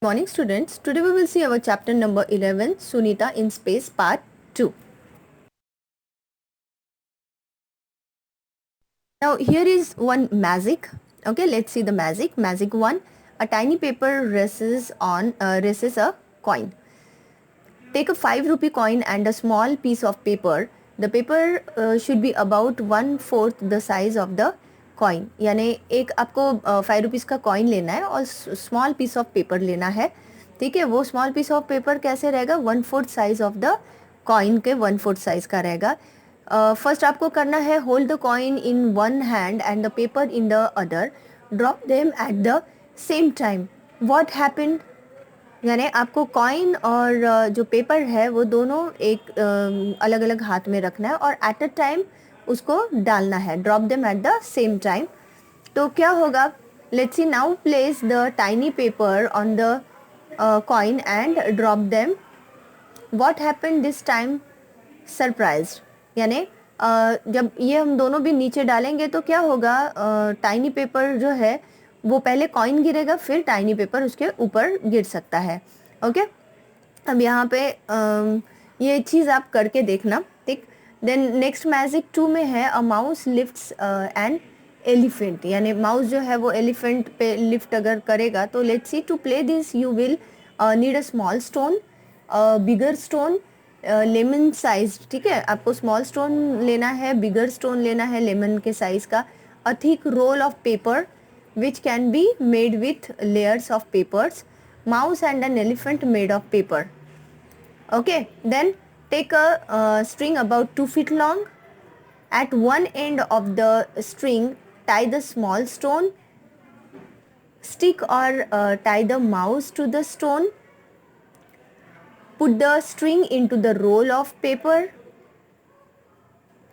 Morning students, today we will see our chapter number 11, Sunita in Space part 2. Now here is one magic. Okay, let's see the magic. Magic 1, a tiny paper rests a coin. Take a 5 rupee coin and a small piece of paper. The paper should be about 1/4 the size of the coin. यानी एक आपको 5 rupees का coin लेना है और small piece of paper लेना है. ठीक है, वो स्मॉल पीस ऑफ पेपर कैसे रहेगा? 1/4 साइज ऑफ द कॉइन के 1/4 साइज का रहेगा. फर्स्ट आपको करना है hold the coin in one hand and the paper in the other. Drop them at the same time. What happened? यानी आपको कॉइन और जो पेपर है वो दोनों एक अलग अलग हाथ में रखना है और एट अ टाइम उसको डालना है. Drop them at the same time. तो क्या होगा? Let's see. Now place the tiny paper on the coin and drop them. What happened this time? Surprised. यानी जब ये हम दोनों भी नीचे डालेंगे तो क्या होगा? टाइनी पेपर जो है वो पहले कॉइन गिरेगा, फिर टाइनी पेपर उसके ऊपर गिर सकता है. ओके, अब यहाँ पे ये चीज़ आप करके देखना. ठीक. देन नेक्स्ट मैजिक 2 में है a mouse lifts an elephant. यानी माउस जो है वो एलिफेंट पे लिफ्ट अगर करेगा तो let's see. To play this you will need a small stone, bigger stone, lemon size. ठीक है, आपको स्मॉल स्टोन लेना है, बिगर स्टोन लेना है लेमन के साइज का. A thick roll of paper which can be made with layers of papers. Mouse and an elephant made of paper. Okay, then take a string about 2 feet long. At one end of the string tie the small stone. Stick or tie the mouse to the stone. Put the string into the roll of paper.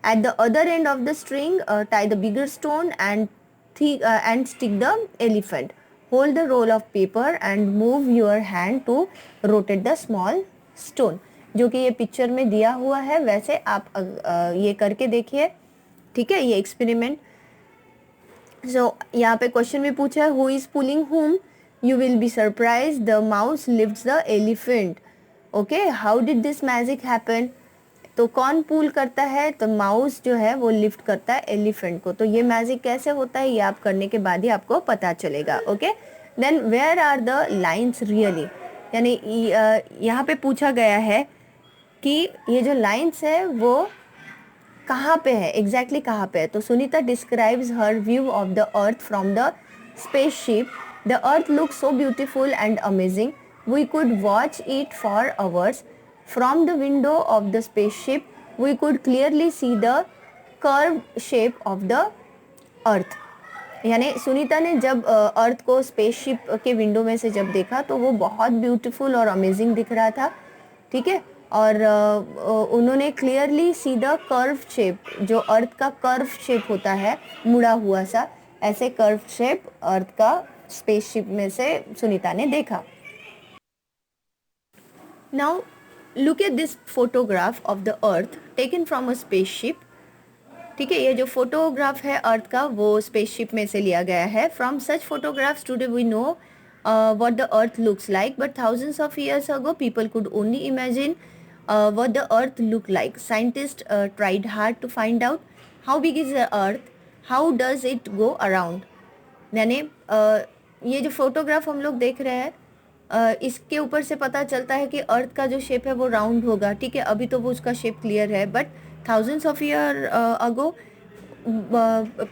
At the other end of the string tie the bigger stone and stick the elephant. Hold the roll of paper and move your hand to rotate the small stone. जो कि ये picture में दिया हुआ है वैसे आप ये करके देखिए. ठीक है, ये एक्सपेरिमेंट. सो यहाँ पे क्वेश्चन भी पूछा है हु इज पुलिंग हुम. You will be surprise. The mouse lifts the elephant. Okay, how did this magic happen? तो कौन पुल करता है? तो माउस जो है वो लिफ्ट करता है एलिफेंट को. तो ये मैजिक कैसे होता है ये आप करने के बाद ही आपको पता चलेगा. Okay, then where are the lines really? यानी यहाँ पे पूछा गया है कि ये जो लाइंस है वो कहाँ पे है, एग्जैक्टली कहाँ पे है. तो Sunita describes her view of the earth from the spaceship. The earth look so beautiful and amazing. We could watch it for hours. From the window of the spaceship, we could clearly see the curved shape of the earth. यानी सुनीता ने जब अर्थ को spaceship के window में से जब देखा तो वो बहुत ब्यूटीफुल और अमेजिंग दिख रहा था. ठीक है, और उन्होंने clearly see the curve shape. जो अर्थ का कर्व शेप होता है मुड़ा हुआ सा, ऐसे कर्व शेप अर्थ का स्पेसशिप में से सुनीता ने देखा. Now look at this photograph of the earth taken from a spaceship. ठीक है, ये जो फोटोग्राफ है अर्थ का वो स्पेसशिप में से लिया गया है. From such photographs today we know what the earth looks like, but thousands of years ago people could only imagine what the earth look like. Scientist tried hard to find out how big is the earth, how does it go around. यानी ये जो photograph हम लोग देख रहे हैं इसके ऊपर से पता चलता है कि अर्थ का जो शेप है वो राउंड होगा. ठीक है, अभी तो वो उसका शेप क्लियर है, but thousands of year ago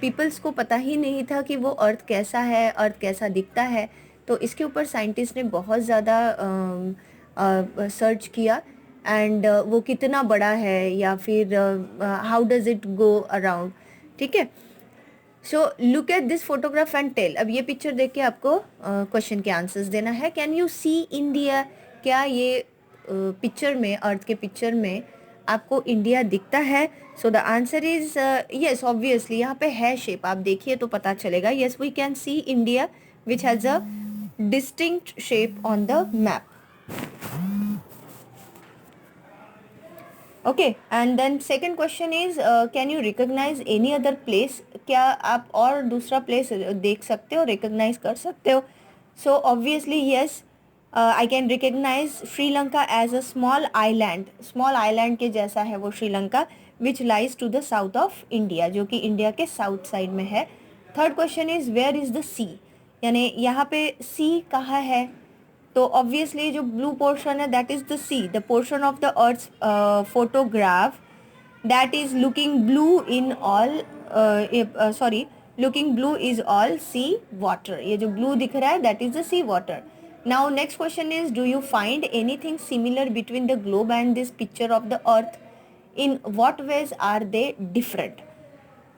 peoples को पता ही नहीं था कि वो अर्थ कैसा है, अर्थ कैसा दिखता है. तो इसके ऊपर साइंटिस्ट ने बहुत ज़्यादा सर्च किया एंड वो कितना बड़ा है या फिर how does it go around. ठीक है, so look at this photograph and tell. अब ये पिक्चर देख के आपको क्वेश्चन के आंसर्स देना है. Can you see India? क्या ये पिक्चर में, अर्थ के पिक्चर में आपको इंडिया दिखता है? So the answer is yes. Obviously यहाँ पे है शेप, आप देखिए तो पता चलेगा. Yes, we can see India which has a distinct shape on the map. Okay, and then second question is can you recognise any other place? क्या आप और दूसरा प्लेस देख सकते हो, रिकॉग्नाइज कर सकते हो? So obviously yes, I can recognise Sri Lanka as a small island के जैसा है वो Sri Lanka, which lies to the south of India, जो कि इंडिया के साउथ साइड में है। Third question is where is the sea, यानी यहाँ पे सी कहाँ है, तो ऑब्वियसली जो ब्लू पोर्शन है that is the sea, the portion of the earth photograph that is looking blue in all sorry looking blue is all sea water, ये जो blue दिख रहा है that is the sea water. Now next question is, do you find anything similar between the globe and this picture of the earth? In what ways are they different?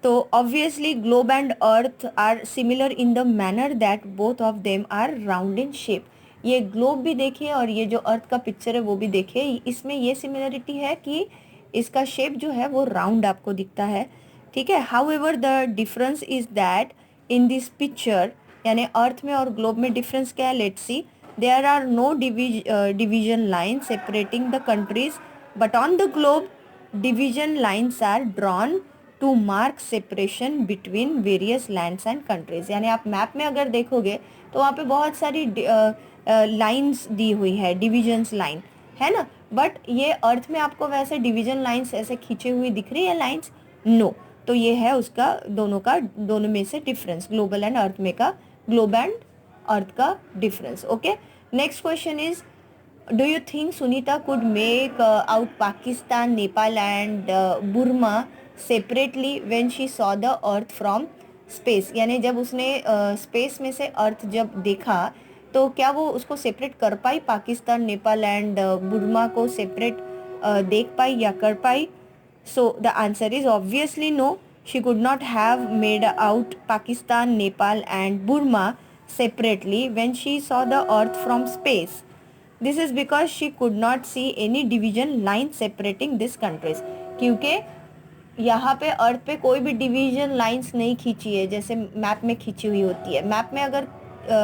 तो obviously globe and earth are similar in the manner that both of them are round in shape. ये globe भी देखिए और ये जो अर्थ का picture है वो भी देखिए, इसमें ये सिमिलरिटी है कि इसका शेप जो है वो राउंड आपको दिखता है, ठीक है। However the difference is that in this picture, यानी अर्थ में और ग्लोब में डिफरेंस क्या है, let's see. There are no division line separating the countries, but on the globe division lines are drawn to mark separation between various lands and countries. यानी आप map में अगर देखोगे तो वहाँ पे बहुत सारी लाइन्स दी हुई है, डिविजन्स लाइन है ना, बट ये अर्थ में आपको वैसे डिवीजन लाइन्स ऐसे खींचे हुए दिख रही है लाइन्स, नो। तो ये है उसका दोनों में से डिफरेंस, ग्लोबल एंड अर्थ में का, ग्लोब एंड अर्थ का difference. Okay, next question is, do you think Sunita could make out Pakistan, Nepal and Burma separately when she saw the earth from space, यानी जब उसने स्पेस में से अर्थ जब देखा तो क्या वो उसको सेपरेट कर पाई, पाकिस्तान, नेपाल एंड बुर्मा को सेपरेट देख पाई या कर पाई? So the answer is obviously no, she could not have made out Pakistan, Nepal and Burma separately when she saw the earth from space. This is because she could not see any division line separating this countries, क्योंकि यहाँ पे अर्थ पे कोई भी division lines नहीं खींची है जैसे मैप में खींची हुई होती है। मैप में अगर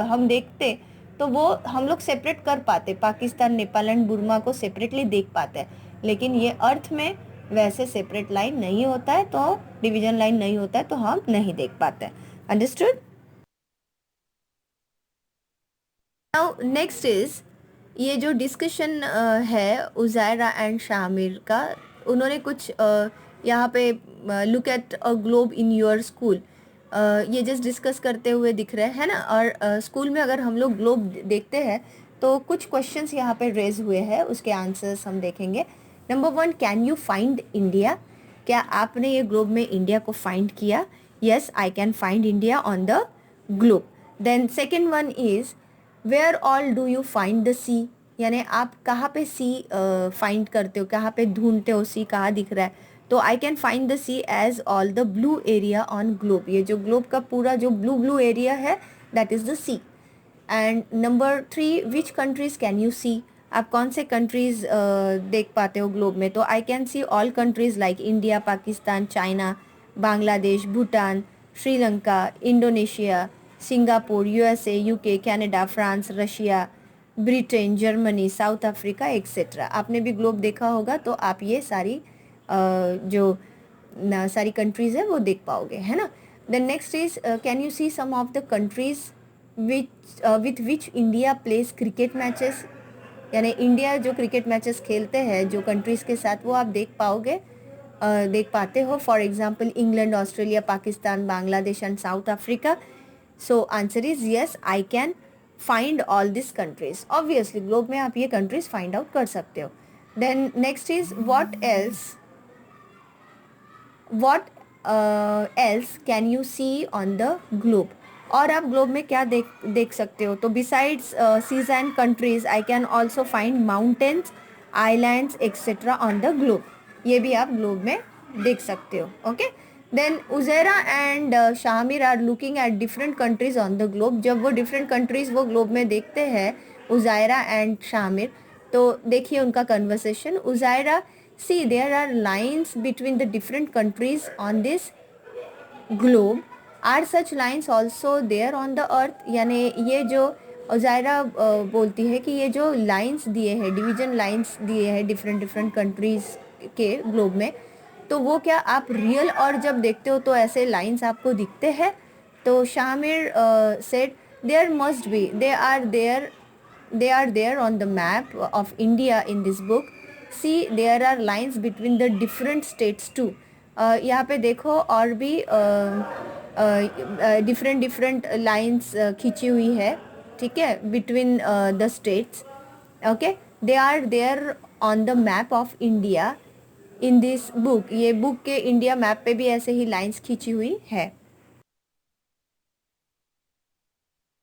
हम देखते तो वो हम लोग सेपरेट कर पाते, पाकिस्तान, नेपाल एंड बुर्मा को सेपरेटली देख पाते हैं, लेकिन ये अर्थ में वैसे सेपरेट लाइन नहीं होता है, तो डिवीजन लाइन नहीं होता है, तो हम नहीं देख पाते। अंडरस्टूड? नाउ नेक्स्ट इज, ये जो डिस्कशन है उज़ैरा एंड शामिर का, उन्होंने कुछ यहाँ पे look at a globe in your school, ये जस्ट डिस्कस करते हुए दिख रहे हैं ना। और स्कूल में अगर हम लोग ग्लोब देखते हैं तो कुछ क्वेश्चंस यहाँ पे रेज हुए हैं, उसके आंसर्स हम देखेंगे। Number 1, can you find India? क्या आपने ये ग्लोब में इंडिया को फाइंड किया? Yes, I can find India on the globe. Then second one is, where all do you find the sea? यानी आप कहाँ पे सी फाइंड करते हो, कहाँ पे ढूंढते हो सी कहाँ दिख रहा है? तो I can find the sea as all the blue area on globe, ये जो ग्लोब का पूरा जो ब्लू एरिया है that is the sea. And number 3, which countries can you see? आप कौन से कंट्रीज देख पाते हो ग्लोब में? तो I can see all countries like India, Pakistan, China, Bangladesh, Bhutan, Sri Lanka, Indonesia, Singapore, USA, UK, Canada, France, Russia, Britain, Germany, south Africa etcetera. आपने भी ग्लोब देखा होगा तो आप ये सारी सारी कंट्रीज़ है वो देख पाओगे, है ना। Then next is, can you see some of the countries with which India plays cricket matches? यानी इंडिया जो क्रिकेट मैचेस खेलते हैं जो कंट्रीज़ के साथ, वो आप देख पाओगे, देख पाते हो। For example England, Australia, Pakistan, Bangladesh and South Africa. So answer is yes, I can find all this countries. Obviously globe में आप ये कंट्रीज फाइंड आउट कर सकते हो। Then next is, what else can you see on the globe? और आप globe में क्या देख सकते हो? तो besides seas and countries I can also find mountains, islands etcetera on the globe. ये भी आप ग्लोब में देख सकते हो। Okay, then Uzaira and Shamir are looking at different countries on the globe. जब वो डिफरेंट कंट्रीज वो ग्लोब में देखते हैं, उज़ैरा एंड शामिर, तो देखिए उनका conversation. उज़ैरा, see there are lines between the different countries on this globe, are such lines also there on the earth? यानी ये जो उज़ैरा बोलती है कि ये जो लाइंस दिए हैं, डिवीजन लाइंस दिए हैं डिफरेंट कंट्रीज़ के ग्लोब में, तो वो क्या आप रियल और जब देखते हो तो ऐसे लाइंस आपको दिखते हैं? तो Shamir said there must be, they are there they are there on the map of India in this book. See, there are lines between the different states too. यहाँ पे देखो और भी डिफरेंट डिफरेंट लाइंस खींची हुई है, ठीक है, between the states. Okay, they are there on the map of India in this book. ये बुक के इंडिया मैप पे भी ऐसे ही लाइंस खींची हुई है.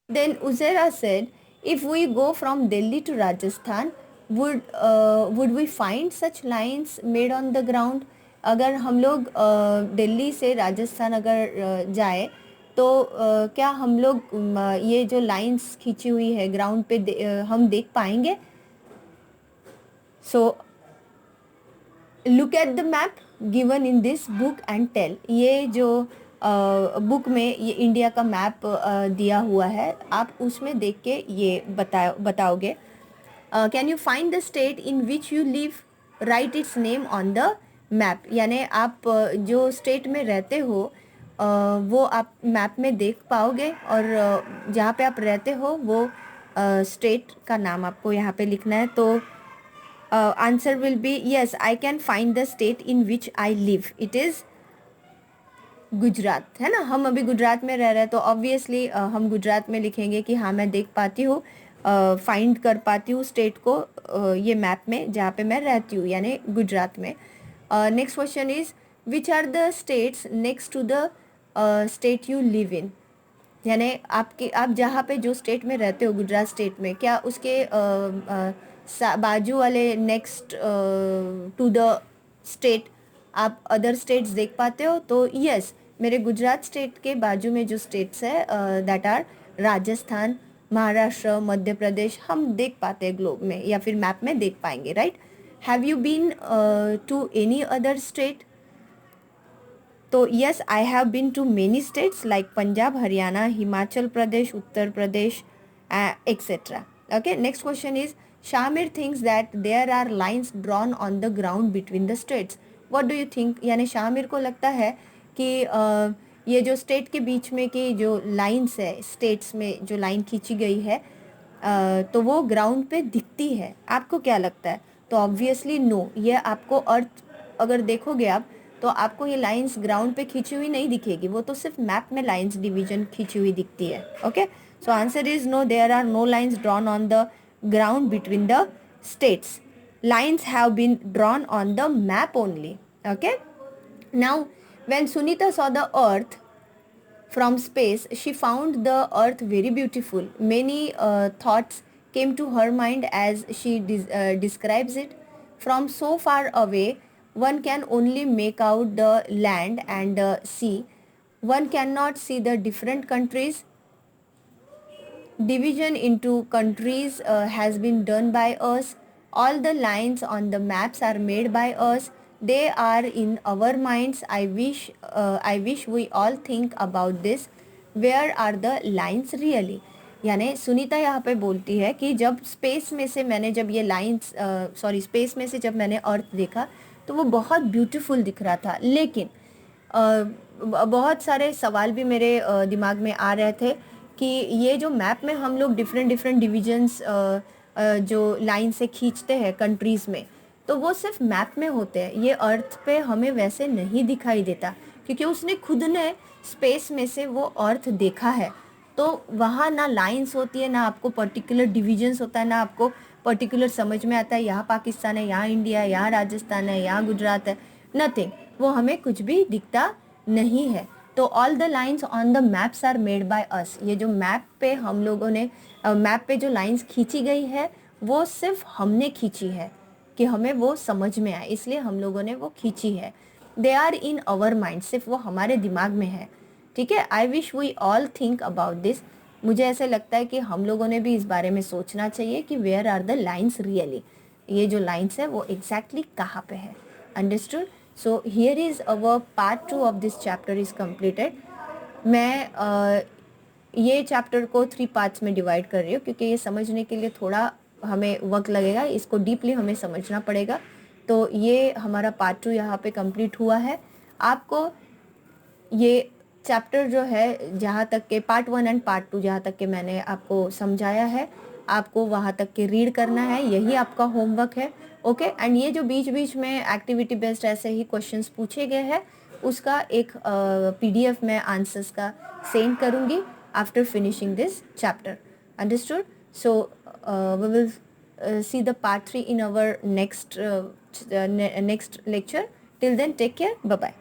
Then Uzaira said, if we go from Delhi to Rajasthan, would we find such lines made on the ground? अगर हम लोग दिल्ली से राजस्थान अगर जाए तो क्या हम लोग ये जो लाइंस खींची हुई है ग्राउंड पे हम देख पाएंगे? So look at the map given in this book and tell. ये जो बुक में ये इंडिया का मैप दिया हुआ है, आप उसमें देख के ये बताओगे. Can you find the state in which you live, right it's name on the map. यानी आप जो स्टेट में रहते हो वो आप मैप में देख पाओगे और जहाँ पे आप रहते हो वो स्टेट का नाम आपको यहाँ पे लिखना है. तो answer will be yes, I can find the state in which I live. It is Gujarat, है ना. हम अभी गुजरात में रह रहे हैं तो ऑब्वियसली हम गुजरात में लिखेंगे कि हाँ मैं देख पाती हूँ, फाइंड कर पाती हूँ स्टेट को ये मैप में जहाँ पे मैं रहती हूँ, यानी गुजरात में. Next question is which are the states next to the state you live in. यानी आप जहाँ पे जो स्टेट में रहते हो गुजरात स्टेट में, क्या उसके बाजू वाले नेक्स्ट टू द स्टेट आप अदर स्टेट्स देख पाते हो? तो यस, मेरे गुजरात स्टेट के बाजू में जो स्टेट्स है दैट आर राजस्थान, महाराष्ट्र, मध्य प्रदेश, हम देख पाते हैं ग्लोब में या फिर मैप में देख पाएंगे, right. Have you been to any other state? तो yes, I have been to many states like Punjab, Haryana, Himachal Pradesh, Uttar Pradesh etcetera. Okay, next question is Shamir thinks that there are lines drawn on the ground between the states. What do you think. यानी शामिर को लगता है कि ये जो state के बीच में की जो लाइंस है, स्टेट्स में जो लाइन खींची गई है तो वो ग्राउंड पे दिखती है. आपको क्या लगता है? तो ऑब्वियसली नो. ये आपको अर्थ अगर देखोगे आप तो आपको ये लाइंस ग्राउंड पे खींची हुई नहीं दिखेगी, वो तो सिर्फ मैप में लाइंस डिवीजन खींची हुई दिखती है. Okay, so answer is no, there are no lines drawn on the ground between the states. Lines have been drawn on the map only. Okay, now when Sunita saw the earth from space, she found the earth very beautiful. Many thoughts came to her mind as she describes it. From so far away, one can only make out the land and sea. One cannot see the different countries. Division into countries has been done by us. All the lines on the maps are made by us. They are in our minds. I wish we all think about this. Where are the lines really? यानी सुनीता यहाँ पे बोलती है कि जब space में से मैंने जब ये लाइंस स्पेस में से जब मैंने अर्थ देखा तो वो बहुत ब्यूटीफुल दिख रहा था, लेकिन बहुत सारे सवाल भी मेरे दिमाग में आ रहे थे कि ये जो मैप में हम लोग डिफरेंट डिफरेंट डिविजन्स जो लाइन से खींचते हैं कंट्रीज़ में, तो वो सिर्फ मैप में होते हैं. ये अर्थ पे हमें वैसे नहीं दिखाई देता क्योंकि उसने खुद ने स्पेस में से वो अर्थ देखा है. तो वहाँ ना लाइंस होती है, ना आपको पर्टिकुलर डिविजन्स होता है, ना आपको पर्टिकुलर समझ में आता है यहाँ पाकिस्तान है, यहाँ इंडिया है, यहाँ राजस्थान है, यहाँ गुजरात है. नथिंग, वो हमें कुछ भी दिखता नहीं है. तो all the lines on the maps are made by us. ये जो मैप पे हम लोगों ने मैप पे जो लाइंस खींची गई है वो सिर्फ हमने खींची है कि हमें वो समझ में आए, इसलिए हम लोगों ने वो खींची है. They are in our mind, सिर्फ वो हमारे दिमाग में है. ठीक है, I wish we all think about this. मुझे ऐसे लगता है कि हम लोगों ने भी इस बारे में सोचना चाहिए कि where are the lines really. ये जो लाइंस है वो एग्जैक्टली कहाँ पे है. Understood. So here is our part 2 of this chapter is completed. मैं ये चैप्टर को 3 पार्ट्स में डिवाइड कर रही हूँ क्योंकि ये समझने के लिए थोड़ा हमें वक्त लगेगा, इसको डीपली हमें समझना पड़ेगा. तो ये हमारा पार्ट 2 यहाँ पे कंप्लीट हुआ है. आपको ये चैप्टर जो है जहाँ तक के पार्ट 1 एंड पार्ट 2 जहाँ तक के मैंने आपको समझाया है आपको वहाँ तक के रीड करना है, यही आपका होमवर्क है। ओके, एंड ये जो बीच बीच में एक्टिविटी बेस्ड ऐसे ही क्वेश्चंस पूछे गए हैं, उसका एक PDF में आंसर्स का सेंड करूँगी after finishing this chapter. Understood? So we will see the part 3 in our next lecture. Till then, take care. Bye bye.